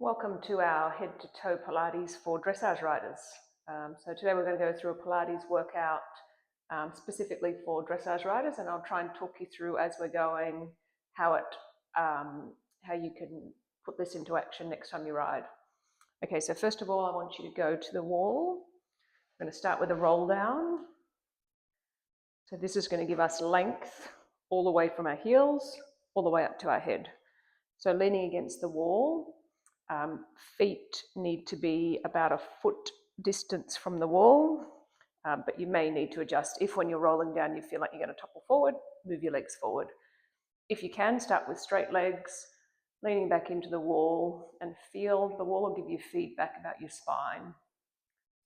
Welcome to our head to toe Pilates for dressage riders. So today we're going to go through a Pilates workout specifically for dressage riders, and I'll try and talk you through as we're going how you can put this into action next time you ride. Okay, so first of all, I want you to go to the wall. I'm going to start with a roll down. So this is going to give us length all the way from our heels all the way up to our head. So leaning against the wall. Feet need to be about a foot distance from the wall, but you may need to adjust. If when you're rolling down you feel like you're going to topple forward, move your legs forward. If you can, start with straight legs, leaning back into the wall, and feel the wall will give you feedback about your spine.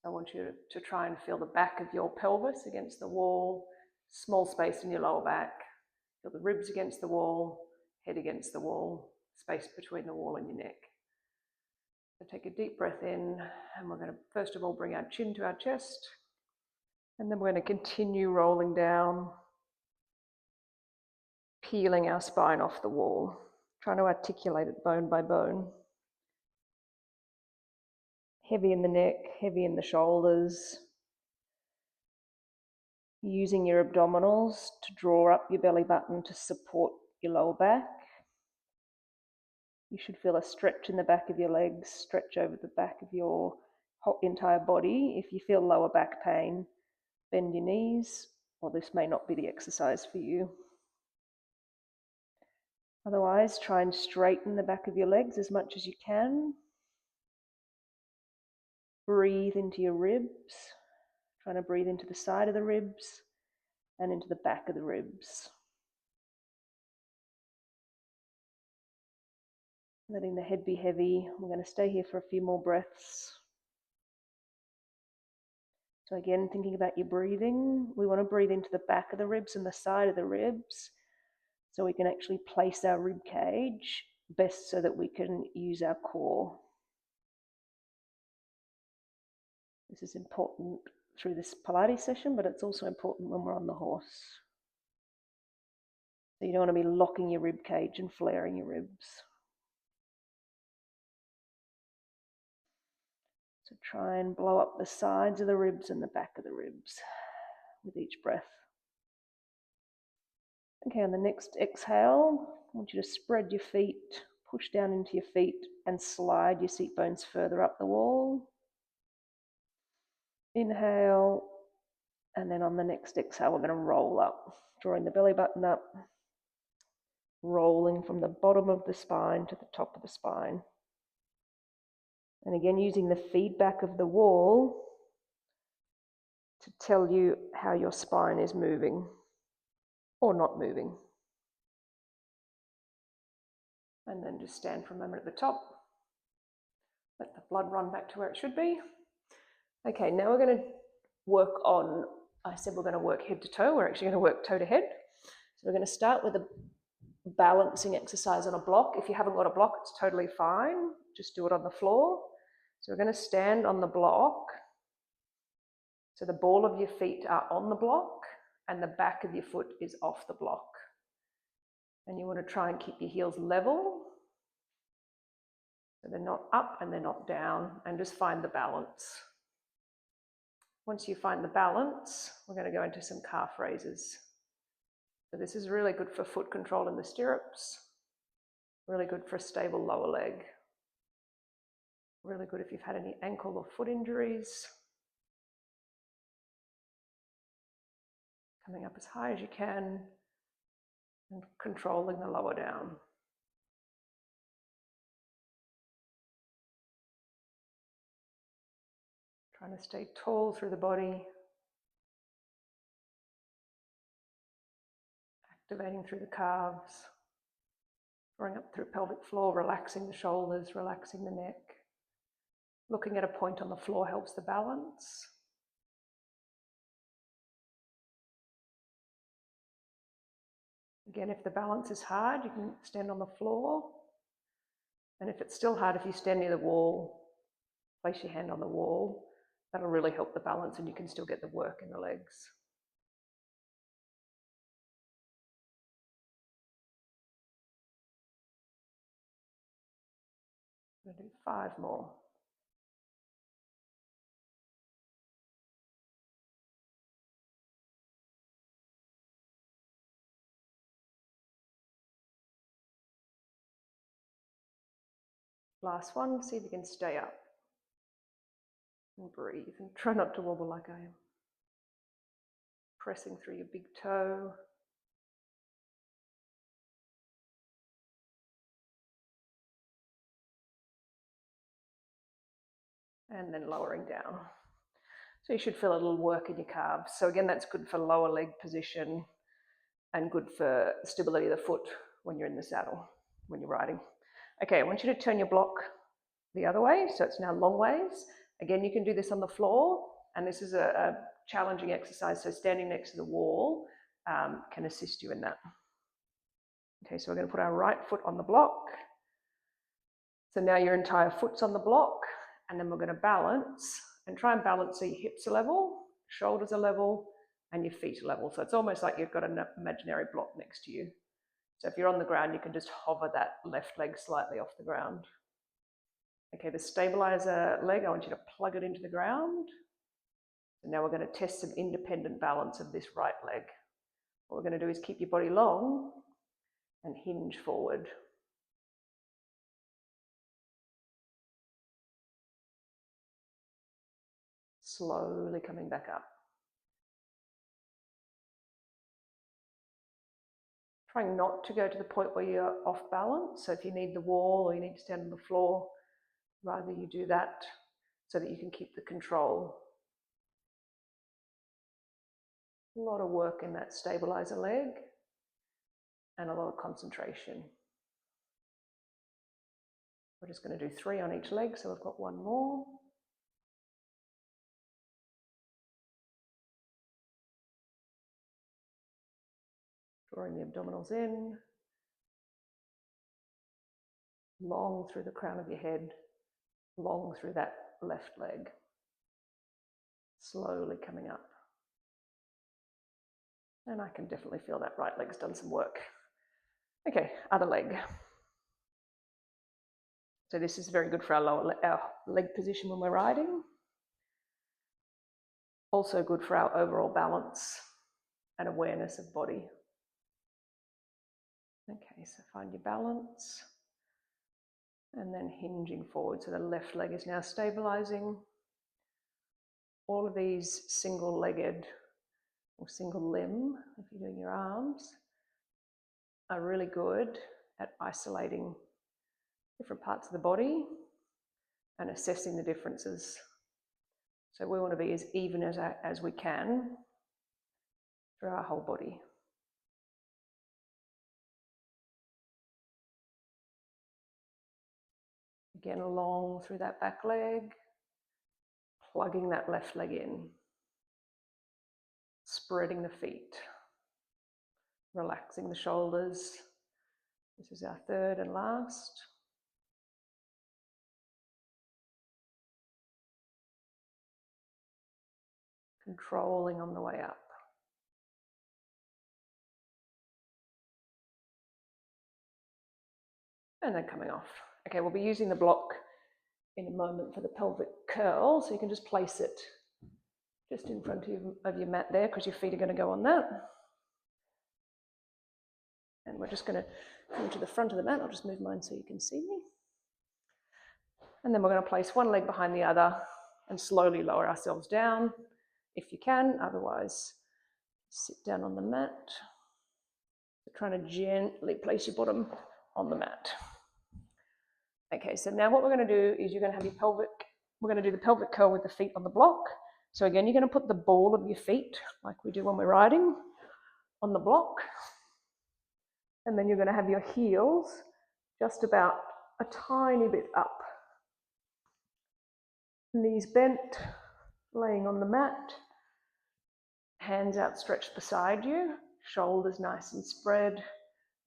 I want you to try and feel the back of your pelvis against the wall, small space in your lower back, feel the ribs against the wall, head against the wall, space between the wall and your neck. So take a deep breath in, and we're going to first of all bring our chin to our chest, and then we're going to continue rolling down, peeling our spine off the wall, trying to articulate it bone by bone. Heavy in the neck, heavy in the shoulders. Using your abdominals to draw up your belly button to support your lower back. You should feel a stretch in the back of your legs, stretch over the back of your whole entire body. If you feel lower back pain, bend your knees, or this may not be the exercise for you. Otherwise, try and straighten the back of your legs as much as you can. Breathe into your ribs, trying to breathe into the side of the ribs and into the back of the ribs. Letting the head be heavy. We're going to stay here for a few more breaths. So again, thinking about your breathing, we want to breathe into the back of the ribs and the side of the ribs so we can actually place our rib cage best so that we can use our core. This is important through this Pilates session, but it's also important when we're on the horse. So you don't want to be locking your rib cage and flaring your ribs. So try and blow up the sides of the ribs and the back of the ribs with each breath. Okay, on the next exhale, I want you to spread your feet, push down into your feet and slide your seat bones further up the wall. Inhale, and then on the next exhale, we're going to roll up, drawing the belly button up, rolling from the bottom of the spine to the top of the spine. And again, using the feedback of the wall to tell you how your spine is moving or not moving. And then just stand for a moment at the top. Let the blood run back to where it should be. Okay, now we're going to work on, I said we're going to work head to toe. We're actually going to work toe to head. So we're going to start with a balancing exercise on a block. If you haven't got a block, it's totally fine. Just do it on the floor. So we're going to stand on the block. So the ball of your feet are on the block and the back of your foot is off the block. And you want to try and keep your heels level. So they're not up and they're not down, and just find the balance. Once you find the balance, we're going to go into some calf raises. So this is really good for foot control in the stirrups, really good for a stable lower leg, really good if you've had any ankle or foot injuries. Coming up as high as you can and controlling the lower down. Trying to stay tall through the body. Activating through the calves. Drawing up through pelvic floor, relaxing the shoulders, relaxing the neck. Looking at a point on the floor helps the balance. Again, if the balance is hard, you can stand on the floor. And if it's still hard, if you stand near the wall, place your hand on the wall. That'll really help the balance and you can still get the work in the legs. I'm going to do 5 more. Last one, see if you can stay up. And breathe and try not to wobble like I am. Pressing through your big toe. And then lowering down. So you should feel a little work in your calves. So again, that's good for lower leg position and good for stability of the foot when you're in the saddle, when you're riding. Okay, I want you to turn your block the other way, so it's now long ways. Again, you can do this on the floor, and this is a challenging exercise, so standing next to the wall can assist you in that. Okay, so we're going to put our right foot on the block. So now your entire foot's on the block, and then we're going to balance, and try and balance so your hips are level, shoulders are level, and your feet are level. So it's almost like you've got an imaginary block next to you. So if you're on the ground, you can just hover that left leg slightly off the ground. Okay, the stabilizer leg, I want you to plug it into the ground. And now we're going to test some independent balance of this right leg. What we're going to do is keep your body long and hinge forward. Slowly coming back up. Trying not to go to the point where you're off balance. So if you need the wall or you need to stand on the floor, rather you do that so that you can keep the control. A lot of work in that stabilizer leg and a lot of concentration. We're just going to do 3 on each leg, so we've got 1 more. Drawing the abdominals in, long through the crown of your head, long through that left leg, slowly coming up. And I can definitely feel that right leg's done some work. Okay, other leg. So this is very good for our leg position when we're riding. Also good for our overall balance and awareness of body. Okay, so find your balance. And then hinging forward. So the left leg is now stabilizing. All of these single-legged or single limb, if you're doing your arms, are really good at isolating different parts of the body and assessing the differences. So we want to be as even as we can through our whole body. Again, long through that back leg, plugging that left leg in, spreading the feet, relaxing the shoulders. This is our 3rd and last. Controlling on the way up. And then coming off. Okay, we'll be using the block in a moment for the pelvic curl, so you can just place it just in front of your mat there because your feet are going to go on that. And we're just going to come to the front of the mat. I'll just move mine so you can see me. And then we're going to place one leg behind the other and slowly lower ourselves down if you can. Otherwise, sit down on the mat. So trying to gently place your bottom on the mat. Okay, so now what we're going to do is you're going to have your pelvic, we're going to do the pelvic curl with the feet on the block. So again, you're going to put the ball of your feet, like we do when we're riding, on the block. And then you're going to have your heels just about a tiny bit up. Knees bent, laying on the mat. Hands outstretched beside you, shoulders nice and spread.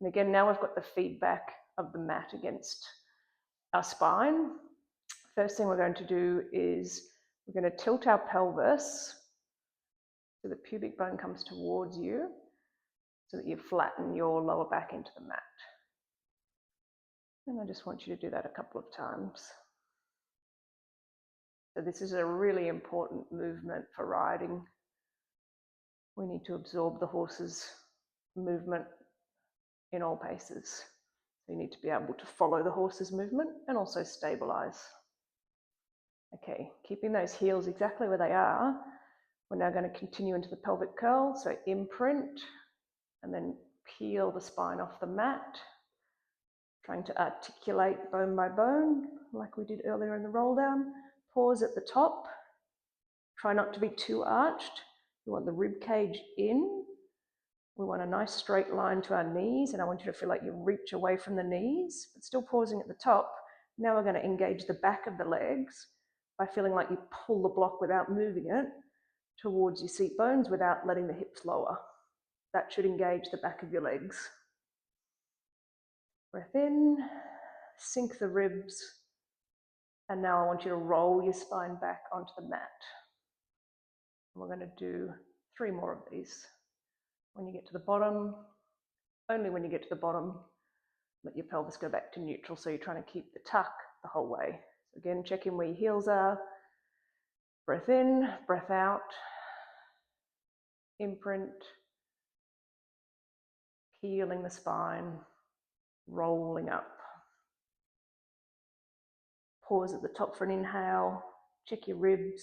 And again, now we've got the feedback of the mat against our spine. First thing we're going to do is we're going to tilt our pelvis so the pubic bone comes towards you so that you flatten your lower back into the mat. And I just want you to do that a couple of times. So this is a really important movement for riding. We need to absorb the horse's movement in all paces. So you need to be able to follow the horse's movement and also stabilize. Okay, keeping those heels exactly where they are, we're now going to continue into the pelvic curl. So imprint and then peel the spine off the mat, trying to articulate bone by bone like we did earlier in the roll down. Pause at the top. Try not to be too arched. We want the rib cage in. We want a nice straight line to our knees, and I want you to feel like you reach away from the knees, but still pausing at the top. Now we're going to engage the back of the legs by feeling like you pull the block without moving it towards your seat bones without letting the hips lower. That should engage the back of your legs. Breath in, sink the ribs, and now I want you to roll your spine back onto the mat. And we're going to do 3 more of these. When you get to the bottom, only when you get to the bottom, let your pelvis go back to neutral. So you're trying to keep the tuck the whole way. So again, check in where your heels are. Breath in, breath out. Imprint. Peeling the spine, rolling up. Pause at the top for an inhale. Check your ribs.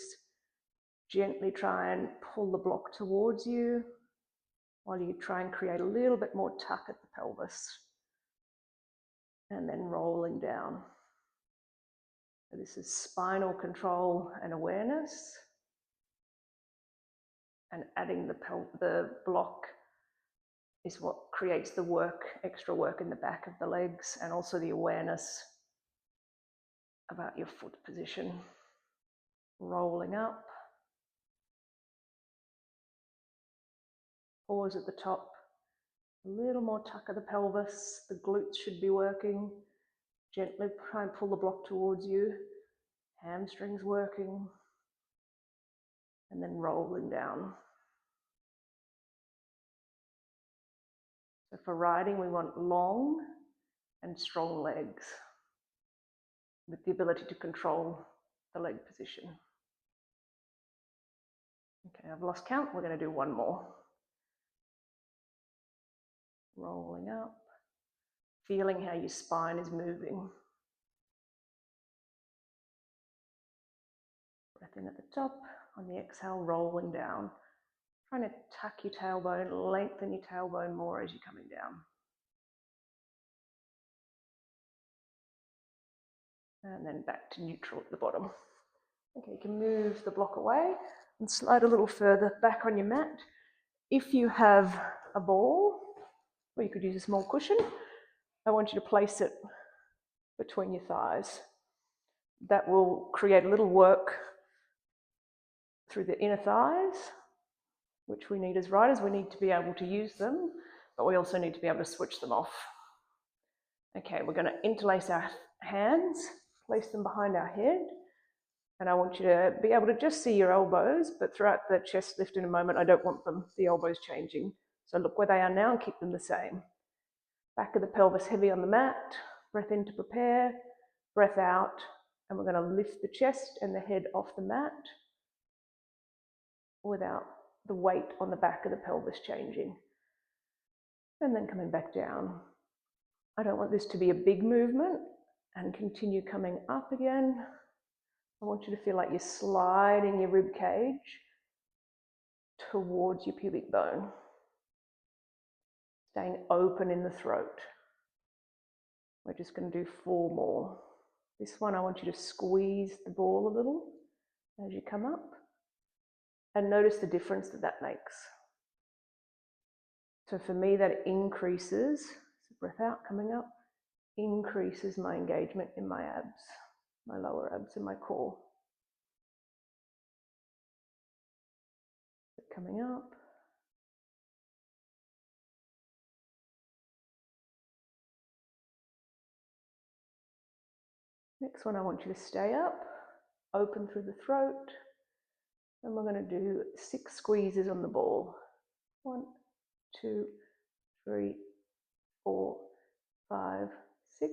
Gently try and pull the block towards you while you try and create a little bit more tuck at the pelvis. And then rolling down. So this is spinal control and awareness. And adding the block is what creates the work, extra work in the back of the legs, and also the awareness about your foot position. Rolling up. Pause at the top. A little more tuck of the pelvis. The glutes should be working. Gently try and pull the block towards you. Hamstrings working. And then rolling down. So for riding, we want long and strong legs with the ability to control the leg position. Okay, I've lost count. We're going to do 1 more. Rolling up. Feeling how your spine is moving. Breath in at the top. On the exhale, rolling down. Trying to tuck your tailbone, lengthen your tailbone more as you're coming down. And then back to neutral at the bottom. Okay, you can move the block away and slide a little further back on your mat. If you have a ball, or you could use a small cushion, I want you to place it between your thighs. That will create a little work through the inner thighs, which we need as riders. We need to be able to use them, but we also need to be able to switch them off. Okay, we're going to interlace our hands, place them behind our head, and I want you to be able to just see your elbows, but throughout the chest lift in a moment, I don't want the elbows changing. So look where they are now and keep them the same. Back of the pelvis heavy on the mat, breath in to prepare, breath out, and we're going to lift the chest and the head off the mat without the weight on the back of the pelvis changing. And then coming back down. I don't want this to be a big movement, and continue coming up again. I want you to feel like you're sliding your rib cage towards your pubic bone. Staying open in the throat. We're just going to do 4 more. This one, I want you to squeeze the ball a little as you come up. And notice the difference that makes. So for me, that increases, so breath out, coming up, increases my engagement in my abs, my lower abs and my core. Coming up. Next one, I want you to stay up, open through the throat, and we're going to do 6 squeezes on the ball. 1, 2, 3, 4, 5, 6.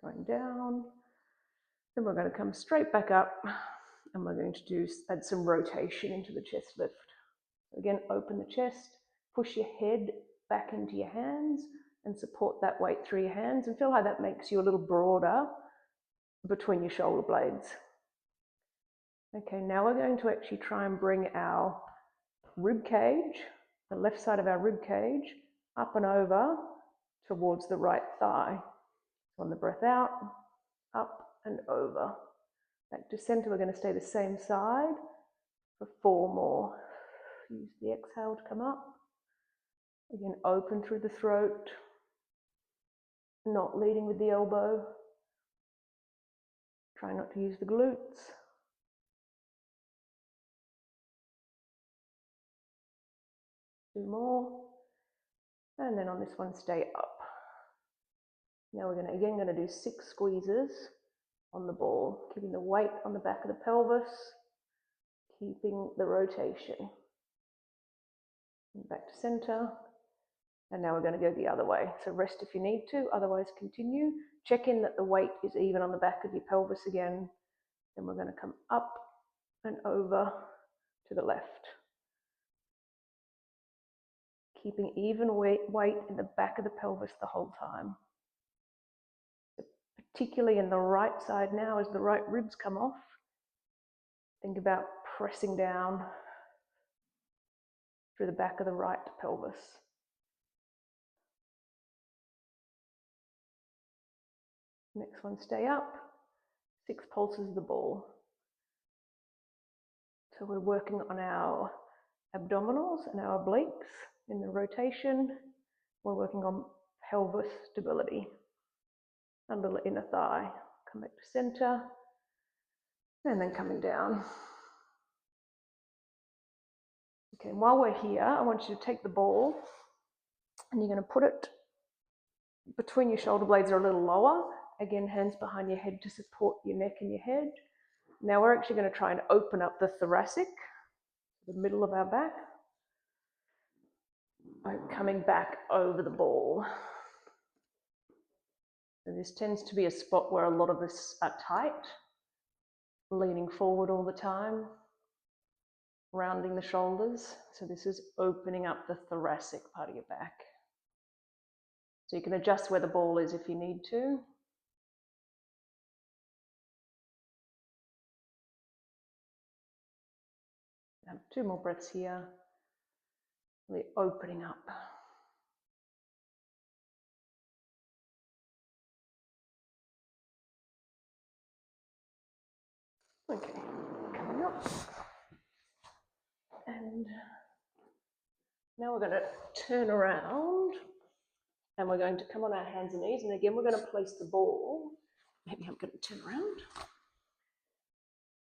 going down. Then we're going to come straight back up and we're going to add some rotation into the chest lift. Again, open the chest, push your head back into your hands and support that weight through your hands and feel how that makes you a little broader between your shoulder blades. Okay, now we're going to actually try and bring our rib cage, the left side of our rib cage, up and over towards the right thigh. On the breath out, up and over. Back to center, we're going to stay the same side for 4 more. Use the exhale to come up. Again, open through the throat, not leading with the elbow. Try not to use the glutes. Two more. And then on this one, stay up. Now we're going to do 6 squeezes on the ball, keeping the weight on the back of the pelvis, keeping the rotation. And back to center. And now we're going to go the other way. So rest if you need to, otherwise continue. Check in that the weight is even on the back of your pelvis again. Then we're going to come up and over to the left. Keeping even weight in the back of the pelvis the whole time. Particularly in the right side now, as the right ribs come off, think about pressing down through the back of the right pelvis. Next one, stay up. 6 pulses of the ball. So we're working on our abdominals and our obliques in the rotation. We're working on pelvis stability. Under the inner thigh. Come back to center. And then coming down. Okay, and while we're here, I want you to take the ball and you're going to put it between your shoulder blades or a little lower. Again, hands behind your head to support your neck and your head. Now we're actually going to try and open up the thoracic, the middle of our back, by coming back over the ball. So this tends to be a spot where a lot of us are tight, leaning forward all the time, rounding the shoulders. So this is opening up the thoracic part of your back. So you can adjust where the ball is if you need to. Have 2 more breaths here. Really opening up. Okay, coming up. And now we're going to turn around and we're going to come on our hands and knees. And again, we're going to place the ball. Maybe I'm going to turn around.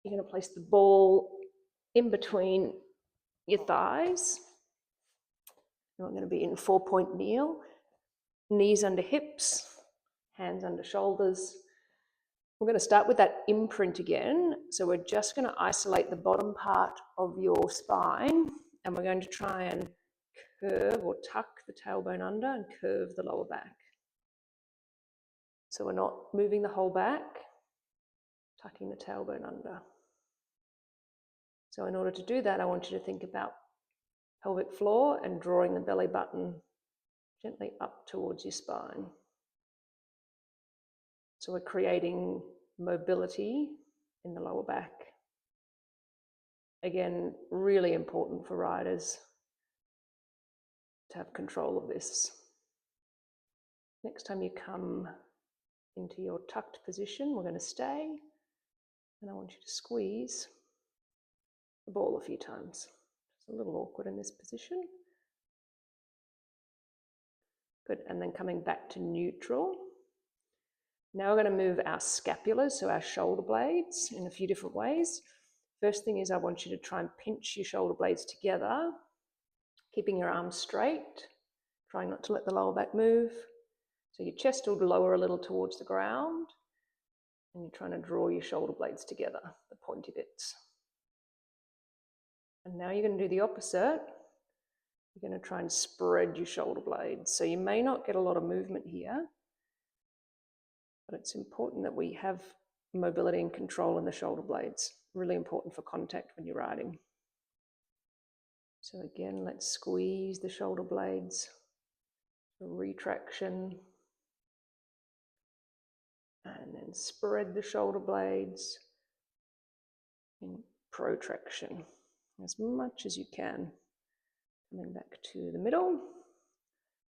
You're going to place the ball in between your thighs. And we're going to be in 4-point kneel. Knees under hips, hands under shoulders. We're going to start with that imprint again. So we're just going to isolate the bottom part of your spine and we're going to try and curve or tuck the tailbone under and curve the lower back. So we're not moving the whole back, tucking the tailbone under. So in order to do that, I want you to think about pelvic floor and drawing the belly button gently up towards your spine. So we're creating mobility in the lower back. Again, really important for riders to have control of this. Next time you come into your tucked position, we're going to stay, and I want you to squeeze the ball a few times. It's a little awkward in this position. Good, and then coming back to neutral. Now we're going to move our scapulas, so our shoulder blades, in a few different ways. First thing is I want you to try and pinch your shoulder blades together, keeping your arms straight, trying not to let the lower back move. So your chest will lower a little towards the ground, and you're trying to draw your shoulder blades together, the pointy bits. And now you're going to do the opposite. You're going to try and spread your shoulder blades. So you may not get a lot of movement here, But it's important that we have mobility and control in the shoulder blades. Really important for contact when you're riding. So again, let's squeeze the shoulder blades, retraction, and then spread the shoulder blades in protraction as much as you can. Coming back to the middle.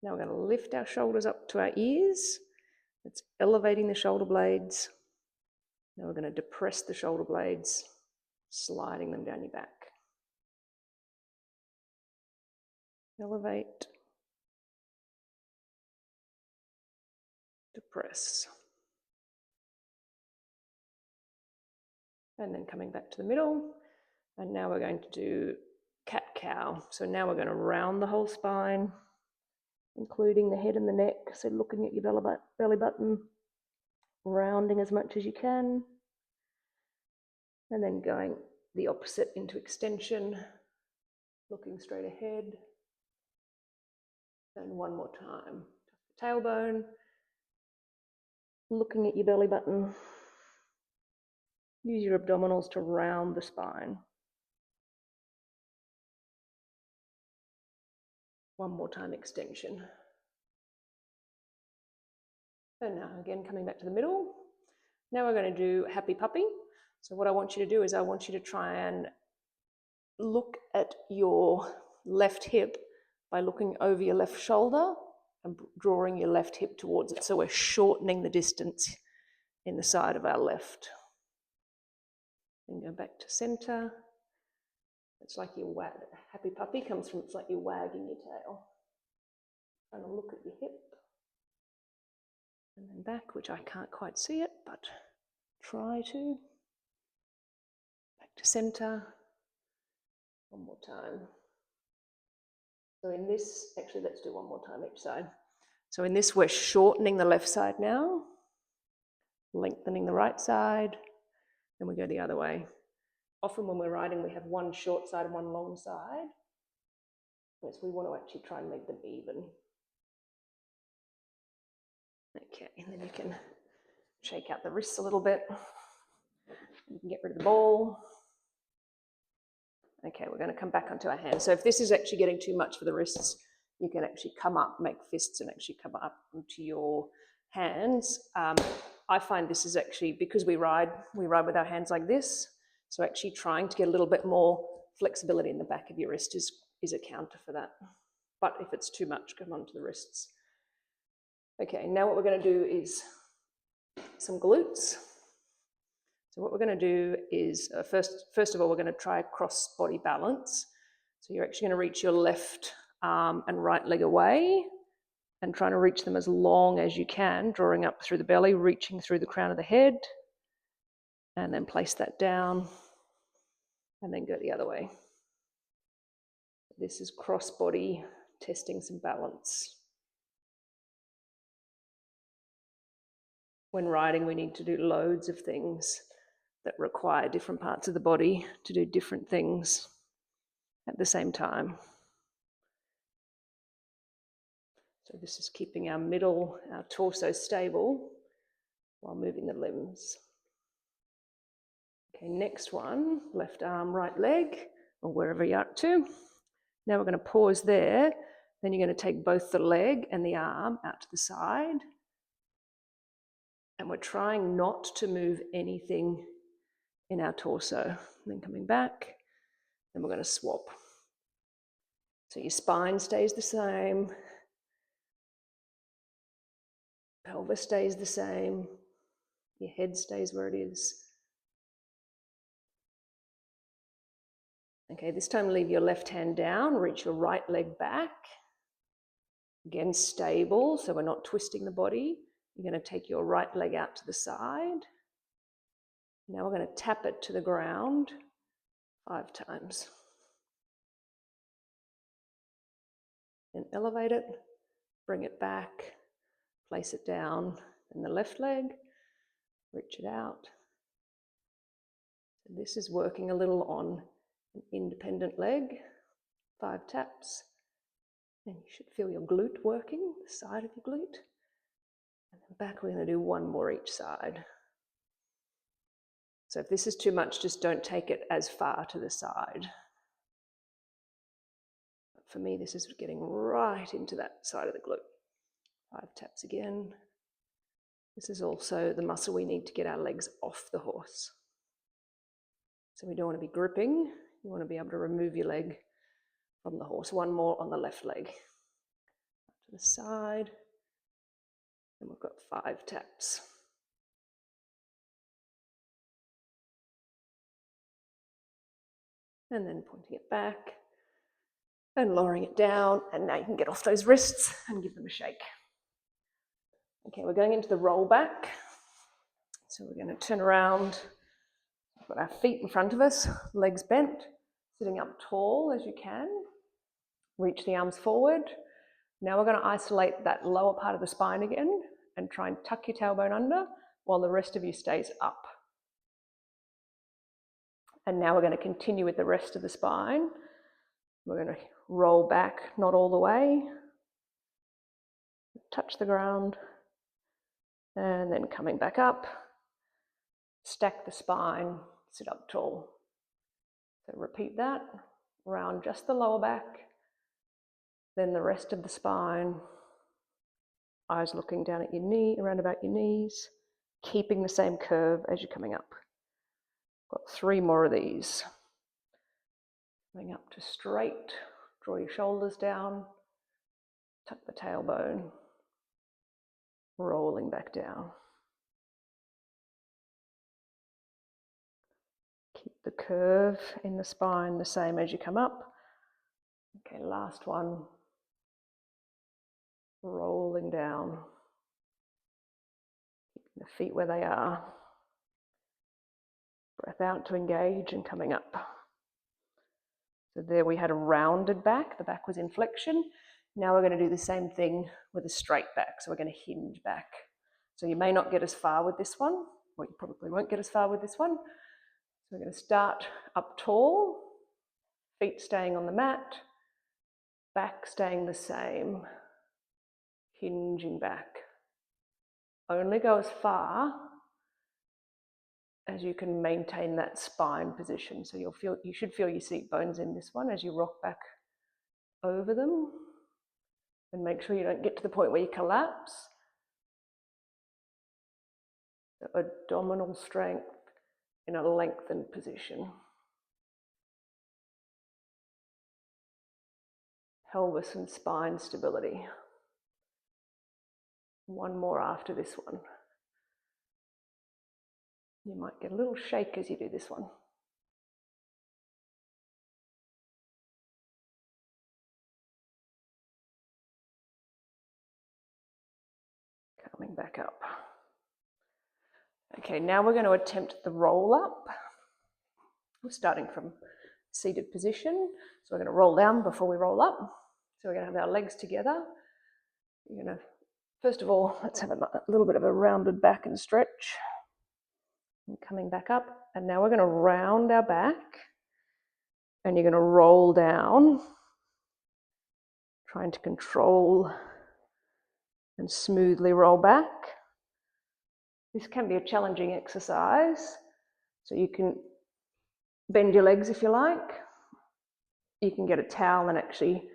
Now we're going to lift our shoulders up to our ears. It's elevating the shoulder blades. Now we're going to depress the shoulder blades, sliding them down your back. Elevate, depress. And then coming back to the middle. And now we're going to do cat-cow. So now we're going to round the whole spine, including the head and the neck. So looking at your belly button, rounding as much as you can. And then going the opposite into extension, looking straight ahead. And one more time. Tailbone, looking at your belly button. Use your abdominals to round the spine. One more time, extension. And now again, coming back to the middle. Now we're going to do happy puppy. So what I want you to do is I want you to try and look at your left hip by looking over your left shoulder and drawing your left hip towards it. So we're shortening the distance in the side of our left. Then go back to center. It's like your happy puppy comes from, it's like you're wagging your tail. Trying to look at your hip. And then back, which I can't quite see it, but try to. Back to center. One more time. So in this, actually let's do one more time each side. So in this, we're shortening the left side now, lengthening the right side, then we go the other way. Often when we're riding, we have one short side and one long side. Whereas we want to actually try and make them even. Okay, and then you can shake out the wrists a little bit. You can get rid of the ball. Okay, we're going to come back onto our hands. So if this is actually getting too much for the wrists, you can actually come up, make fists, and actually come up onto your hands. I find this is actually, because we ride with our hands like this, so actually trying to get a little bit more flexibility in the back of your wrist is a counter for that. But if it's too much, come onto the wrists. Okay, now what we're going to do is some glutes. So what we're going to do is, first of all, we're going to try cross body balance. So you're actually going to reach your left arm and right leg away and trying to reach them as long as you can, drawing up through the belly, reaching through the crown of the head, and then place that down and then go the other way. This is cross body, testing some balance. When riding, we need to do loads of things that require different parts of the body to do different things at the same time. So this is keeping our middle, our torso stable while moving the limbs. Okay, next one, left arm, right leg, or wherever you're up to. Now we're going to pause there. Then you're going to take both the leg and the arm out to the side. And we're trying not to move anything in our torso. And then coming back, then we're going to swap. So your spine stays the same. Pelvis stays the same. Your head stays where it is. Okay, this time leave your left hand down, reach your right leg back. Again, stable, so we're not twisting the body. You're going to take your right leg out to the side. Now we're going to tap it to the ground 5 times. Then elevate it, bring it back, place it down in the left leg, reach it out. So this is working a little on an independent leg, 5 taps. And you should feel your glute working, the side of your glute. And then back, we're going to do one more each side. So if this is too much, just don't take it as far to the side. For me, this is getting right into that side of the glute. 5 taps again. This is also the muscle we need to get our legs off the horse. So we don't want to be gripping. You want to be able to remove your leg from the horse. One more on the left leg. To the side. And we've got 5 taps. And then pointing it back and lowering it down. And now you can get off those wrists and give them a shake. Okay, we're going into the roll back. So we're going to turn around. We've got our feet in front of us, legs bent, sitting up tall as you can. Reach the arms forward. Now we're going to isolate that lower part of the spine again and try and tuck your tailbone under while the rest of you stays up. And now we're going to continue with the rest of the spine. We're going to roll back, not all the way. Touch the ground. And then coming back up. Stack the spine, sit up tall. So repeat that. Round just the lower back. Then the rest of the spine. Eyes looking down at your knee, around about your knees. Keeping the same curve as you're coming up. Got 3 more of these. Coming up to straight, draw your shoulders down, tuck the tailbone, rolling back down. Keep the curve in the spine the same as you come up. Okay, last one. Rolling down. Keeping the feet where they are. Breath out to engage and coming up. So there we had a rounded back. The back was in flexion. Now we're going to do the same thing with a straight back. So we're going to hinge back. So you may not get as far with this one, or you probably won't get as far with this one. So we're going to start up tall, feet staying on the mat, back staying the same, hinging back. Only go as far as you can maintain that spine position. So you should feel your seat bones in this one as you rock back over them. And make sure you don't get to the point where you collapse. Abdominal strength in a lengthened position. Pelvis and spine stability. One more after this one. You might get a little shake as you do this one. Coming back up. Okay, now we're going to attempt the roll up. We're starting from seated position. So we're going to roll down before we roll up. So we're going to have our legs together. You're going to, first of all, let's have a little bit of a rounded back and stretch. And coming back up. And now we're going to round our back. And you're going to roll down. Trying to control and smoothly roll back. This can be a challenging exercise. So you can bend your legs if you like. You can get a towel and actually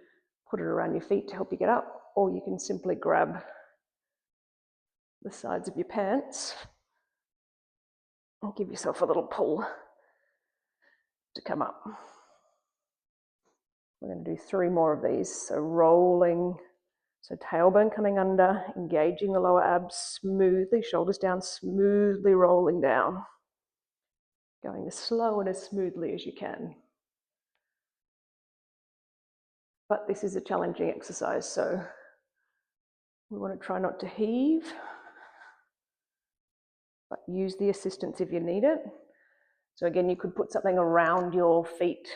put it around your feet to help you get up, or you can simply grab the sides of your pants and give yourself a little pull to come up. We're going to do 3 more of these. So rolling, so tailbone coming under, engaging the lower abs smoothly, shoulders down, smoothly rolling down. Going as slow and as smoothly as you can. But this is a challenging exercise, so we want to try not to heave, but use the assistance if you need it. So again, you could put something around your feet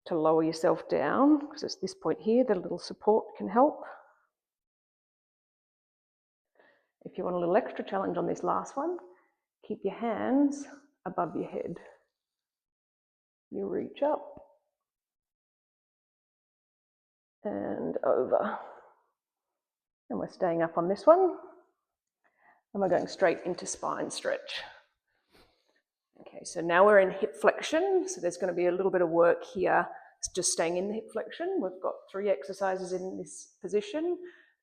to lower yourself down, because it's this point here that a little support can help. If you want a little extra challenge on this last one, keep your hands above your head. You reach up and over. And we're staying up on this one. And we're going straight into spine stretch. Okay, so now we're in hip flexion. So there's going to be a little bit of work here, just staying in the hip flexion. We've got 3 exercises in this position.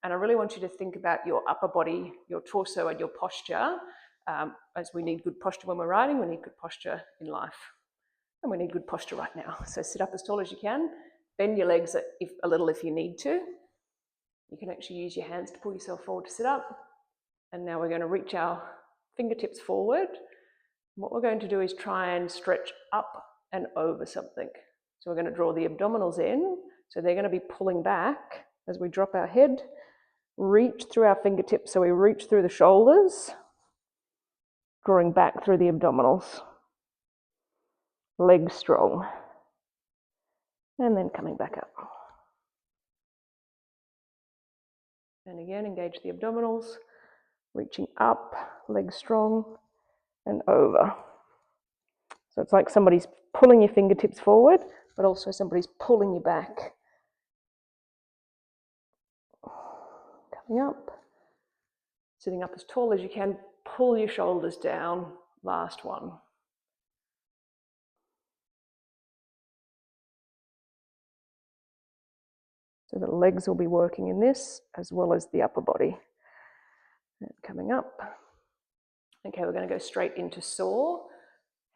And I really want you to think about your upper body, your torso and your posture. As we need good posture when we're riding, we need good posture in life. And we need good posture right now. So sit up as tall as you can. Bend your legs a little if you need to. You can actually use your hands to pull yourself forward to sit up. And now we're going to reach our fingertips forward. What we're going to do is try and stretch up and over something. So we're going to draw the abdominals in. So they're going to be pulling back as we drop our head. Reach through our fingertips. So we reach through the shoulders, drawing back through the abdominals. Legs strong. And then coming back up. And again, engage the abdominals. Reaching up, legs strong, and over. So it's like somebody's pulling your fingertips forward, but also somebody's pulling you back. Coming up, sitting up as tall as you can, pull your shoulders down, last one. So the legs will be working in this, as well as the upper body. And coming up. Okay, we're going to go straight into saw.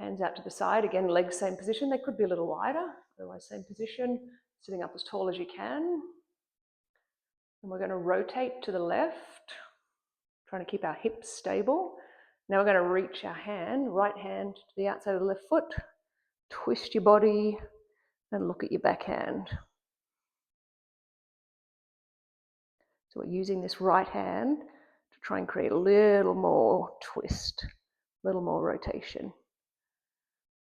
Hands out to the side. Again, legs same position. They could be a little wider, otherwise same position. Sitting up as tall as you can. And we're going to rotate to the left, trying to keep our hips stable. Now we're going to reach our hand, right hand to the outside of the left foot. Twist your body and look at your back hand. So we're using this right hand to try and create a little more twist, a little more rotation.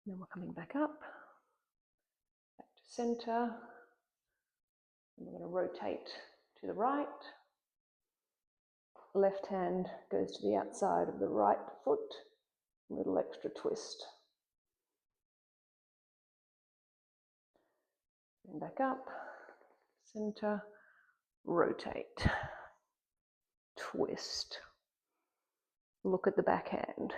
Then we're coming back up, back to center. And we're going to rotate to the right. Left hand goes to the outside of the right foot. A little extra twist. And back up, center, rotate, twist. Look at the back hand.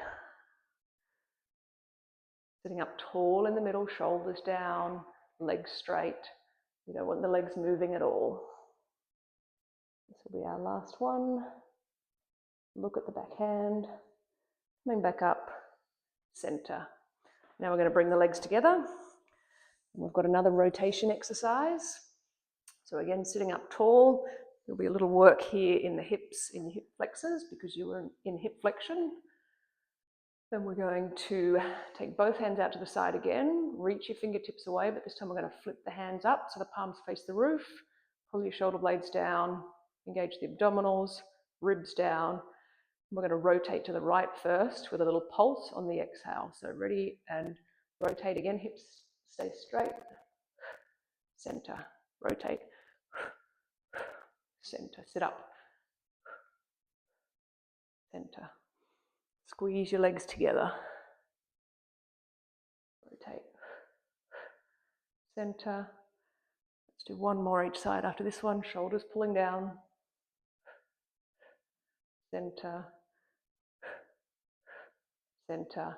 Sitting up tall in the middle, shoulders down, legs straight. You don't want the legs moving at all. This will be our last one. Look at the back hand. Coming back up, center. Now we're going to bring the legs together. We've got another rotation exercise. So again, sitting up tall, there'll be a little work here in the hips, in your hip flexors, because you were in hip flexion. Then we're going to take both hands out to the side again, reach your fingertips away, but this time we're going to flip the hands up so the palms face the roof, pull your shoulder blades down, engage the abdominals, ribs down. We're going to rotate to the right first with a little pulse on the exhale. So ready and rotate again, hips stay straight, center, rotate, center, sit up, center. Squeeze your legs together. Rotate. Center. Let's do one more each side after this one. Shoulders pulling down. Center. Center.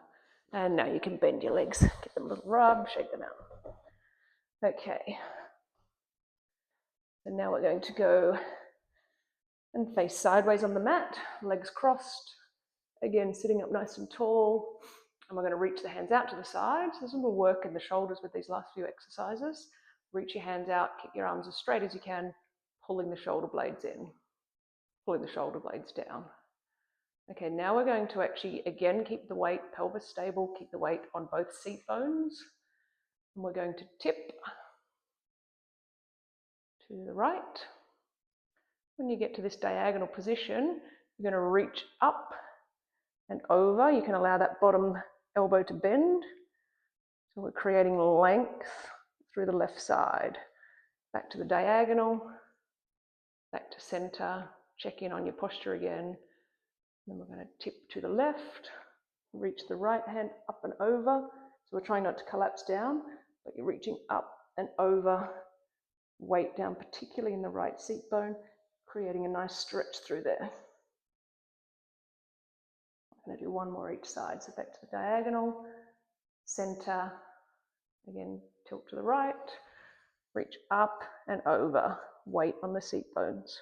And now you can bend your legs. Give them a little rub, shake them out. Okay. And now we're going to go and face sideways on the mat. Legs crossed. Again, sitting up nice and tall, and we're going to reach the hands out to the side. So this will work in the shoulders with these last few exercises. Reach your hands out, keep your arms as straight as you can, pulling the shoulder blades in, pulling the shoulder blades down. Okay, now we're going to actually, again, keep the weight, pelvis stable, keep the weight on both seat bones. And we're going to tip to the right. When you get to this diagonal position, you're going to reach up and over. You can allow that bottom elbow to bend. So we're creating length through the left side. Back to the diagonal, back to center, check in on your posture again. Then we're going to tip to the left, reach the right hand up and over. So we're trying not to collapse down, but you're reaching up and over, weight down, particularly in the right seat bone, creating a nice stretch through there. going to do one more each side. So back to the diagonal, center, again, tilt to the right, reach up and over, weight on the seat bones.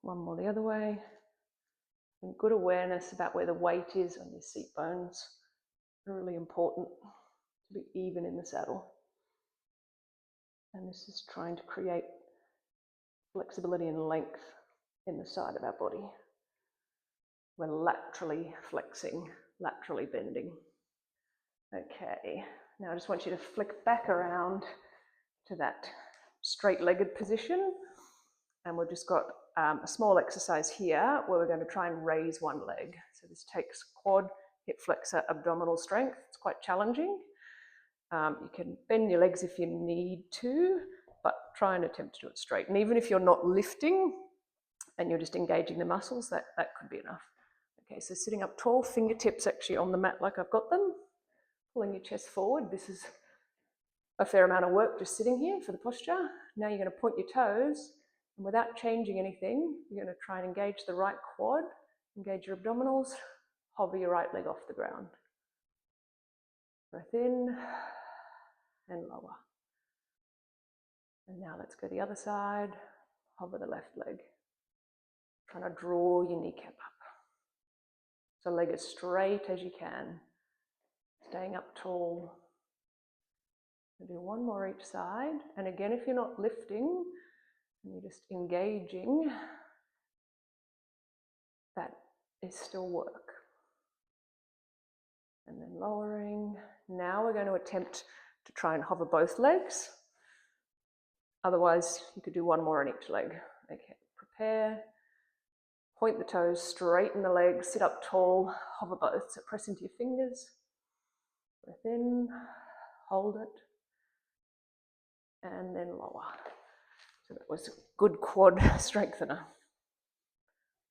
One more the other way. And good awareness about where the weight is on your seat bones. Really important to be even in the saddle. And this is trying to create flexibility and length in the side of our body. We're laterally flexing, laterally bending. Okay, now I just want you to flick back around to that straight-legged position. And we've just got a small exercise here where we're going to try and raise one leg. So this takes quad, hip flexor, abdominal strength. It's quite challenging. You can bend your legs if you need to, but try and attempt to do it straight. And even if you're not lifting and you're just engaging the muscles, that could be enough. Okay, so sitting up tall, fingertips actually on the mat like I've got them. Pulling your chest forward. This is a fair amount of work just sitting here for the posture. Now you're going to point your toes, and without changing anything, you're going to try and engage the right quad, engage your abdominals, hover your right leg off the ground. Breath in and lower. And now let's go the other side. Hover the left leg. Trying to draw your kneecap up. So leg as straight as you can. Staying up tall. We'll do one more each side. And again, if you're not lifting, and you're just engaging, that is still work. And then lowering. Now we're going to attempt to try and hover both legs. Otherwise, you could do one more on each leg. Okay, prepare. Point the toes, straighten the legs, sit up tall, hover both. So press into your fingers. Breath in, hold it, and then lower. So that was a good quad strengthener.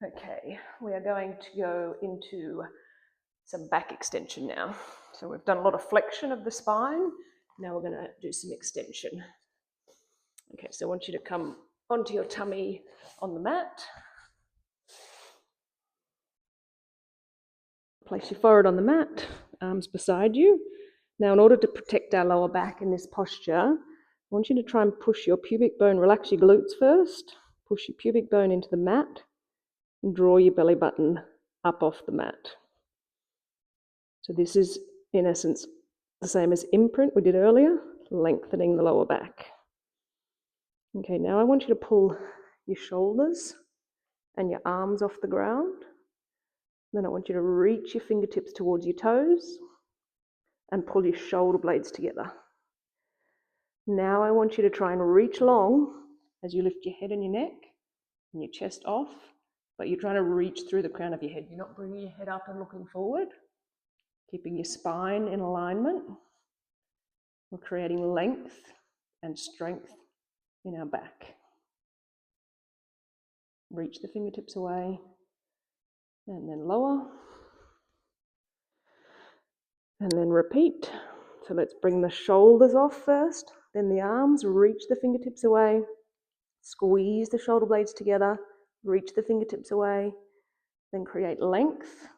Okay, we are going to go into some back extension now. So we've done a lot of flexion of the spine. Now we're going to do some extension. Okay, so I want you to come onto your tummy on the mat. Place your forehead on the mat, arms beside you. Now, in order to protect our lower back in this posture, I want you to try and push your pubic bone, relax your glutes first, push your pubic bone into the mat, and draw your belly button up off the mat. So this is, in essence, the same as imprint we did earlier, lengthening the lower back. Okay, now I want you to pull your shoulders and your arms off the ground. Then I want you to reach your fingertips towards your toes and pull your shoulder blades together. Now I want you to try and reach long as you lift your head and your neck and your chest off, but you're trying to reach through the crown of your head. You're not bringing your head up and looking forward, keeping your spine in alignment. We're creating length and strength in our back. Reach the fingertips away and then lower. And then repeat. So let's bring the shoulders off first, then the arms, reach the fingertips away, squeeze the shoulder blades together, reach the fingertips away, then create length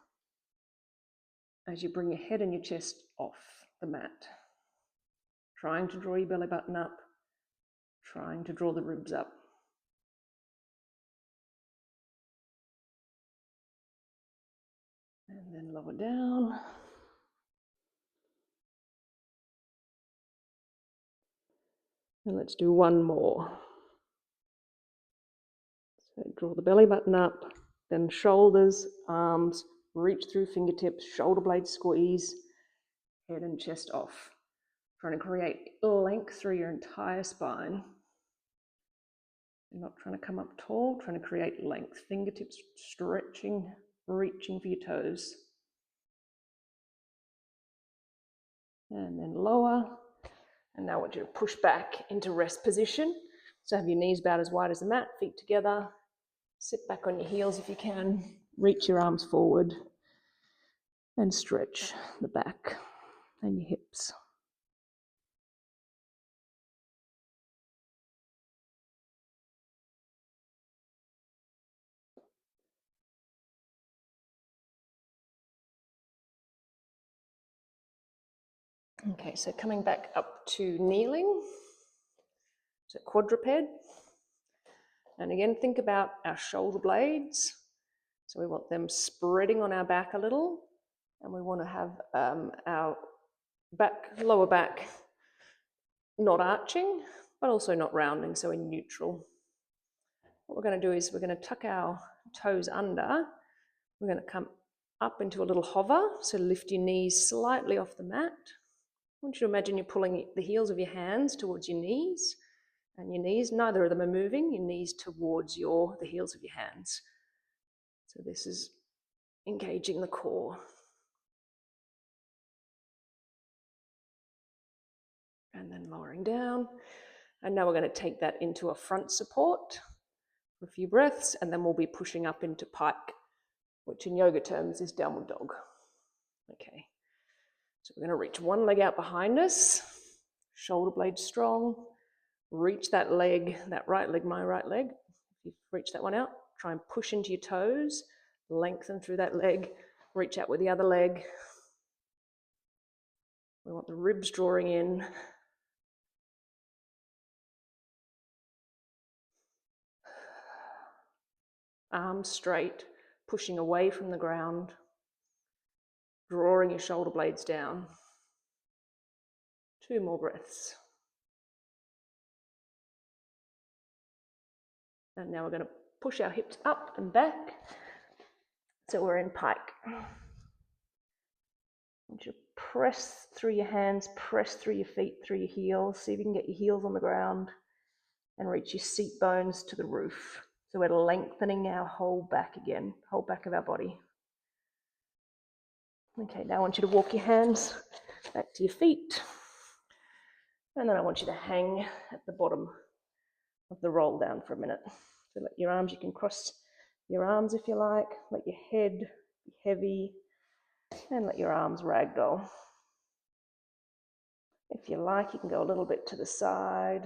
as you bring your head and your chest off the mat. Trying to draw your belly button up, trying to draw the ribs up. And then lower down. And let's do one more. So draw the belly button up, then shoulders, arms, reach through fingertips, shoulder blades squeeze, head and chest off. Trying to create length through your entire spine. You're not trying to come up tall, trying to create length. Fingertips stretching, reaching for your toes. And then lower. And now I want you to push back into rest position. So have your knees about as wide as the mat, feet together. Sit back on your heels if you can. Reach your arms forward and stretch the back and your hips. Okay, so coming back up to kneeling, so quadruped. And again, think about our shoulder blades. So we want them spreading on our back a little, and we want to have our lower back not arching, but also not rounding, so in neutral. What we're going to do is we're going to tuck our toes under. We're going to come up into a little hover, so lift your knees slightly off the mat. I want you to imagine you're pulling the heels of your hands towards your knees, and your knees, neither of them are moving, your knees towards the heels of your hands. So this is engaging the core. And then lowering down. And now we're going to take that into a front support for a few breaths, and then we'll be pushing up into pike, which in yoga terms is downward dog. Okay, so we're going to reach one leg out behind us, shoulder blades strong, reach that leg, that right leg, my right leg. If you reach that one out, try and push into your toes, lengthen through that leg, reach out with the other leg. We want the ribs drawing in. Arms straight, pushing away from the ground, drawing your shoulder blades down. 2 more breaths. And now we're going to push our hips up and back, so we're in pike. I want you to press through your hands, press through your feet, through your heels. See if you can get your heels on the ground and reach your seat bones to the roof. So we're lengthening our whole back again, whole back of our body. Okay, now I want you to walk your hands back to your feet. And then I want you to hang at the bottom of the roll down for a minute. So let your arms, you can cross your arms if you like, let your head be heavy, and let your arms ragdoll. If you like, you can go a little bit to the side,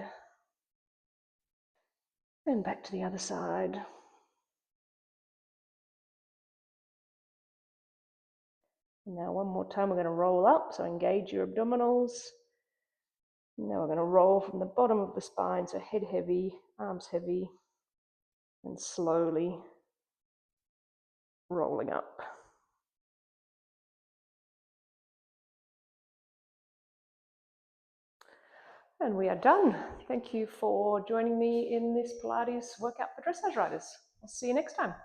and back to the other side. And now one more time, we're going to roll up, so engage your abdominals. Now we're going to roll from the bottom of the spine, so head heavy, arms heavy, and slowly rolling up. And we are done. Thank you for joining me in this Pilates workout for dressage riders. I'll see you next time.